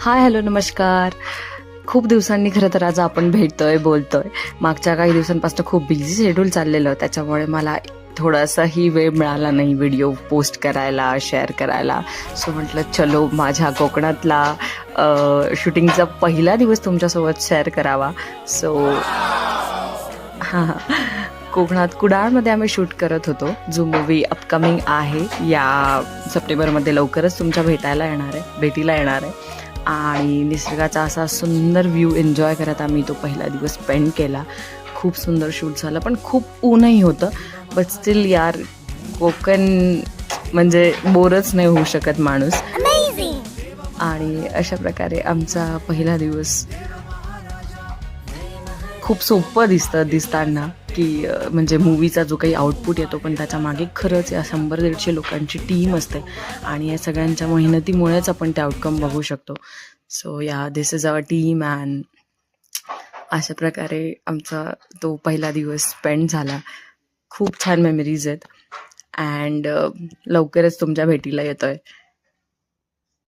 हाय, hello, नमस्कार. खूप दिवसांनी खरं तर आज आपण भेटतोय, बोलतोय. मागच्या काही दिवसांपासून खूप बिझी शेड्यूल चाललेलं, त्याच्यामुळे मला थोडासाही वेळ मिळाला नाही व्हिडिओ पोस्ट करायला, शेअर करायला. सो म्हटलं चलो माझ्या कोकणातला शूटिंगचा पहिला दिवस तुमच्यासोबत शेअर करावा. सो हां, हां. कोकणात कुडाळमध्ये आम्ही शूट करत होतो. जो मूव्ही अपकमिंग आहे या सप्टेंबरमध्ये लवकरच तुमच्या भेटीला येणार आहे. आणि निसर्गाचा असा सुंदर व्ह्यू एन्जॉय करत आम्ही तो पहिला दिवस स्पेंड केला. खूप सुंदर शूट झालं, पण खूप ऊनही होतं. बट स्टील यार, कोकण म्हणजे बोरच नाही होऊ शकत माणूस. आणि अशा प्रकारे आमचा पहिला दिवस खूप सोपं दिसताना की म्हणजे मूवीचा जो काही आउटपुट येतो, पण त्याच्या मागे खरंच या 100-150 लोकांची टीम असते आणि या सगळ्यांच्या मेहनतीमुळेच आपण ते आउटकम बघू शकतो. सो या दिस इज अवर टीम अँड अशा प्रकारे आमचा तो पहिला दिवस स्पेंड झाला. खूप छान मेमरीज आहेत अँड लवकरच तुमच्या भेटीला येतोय.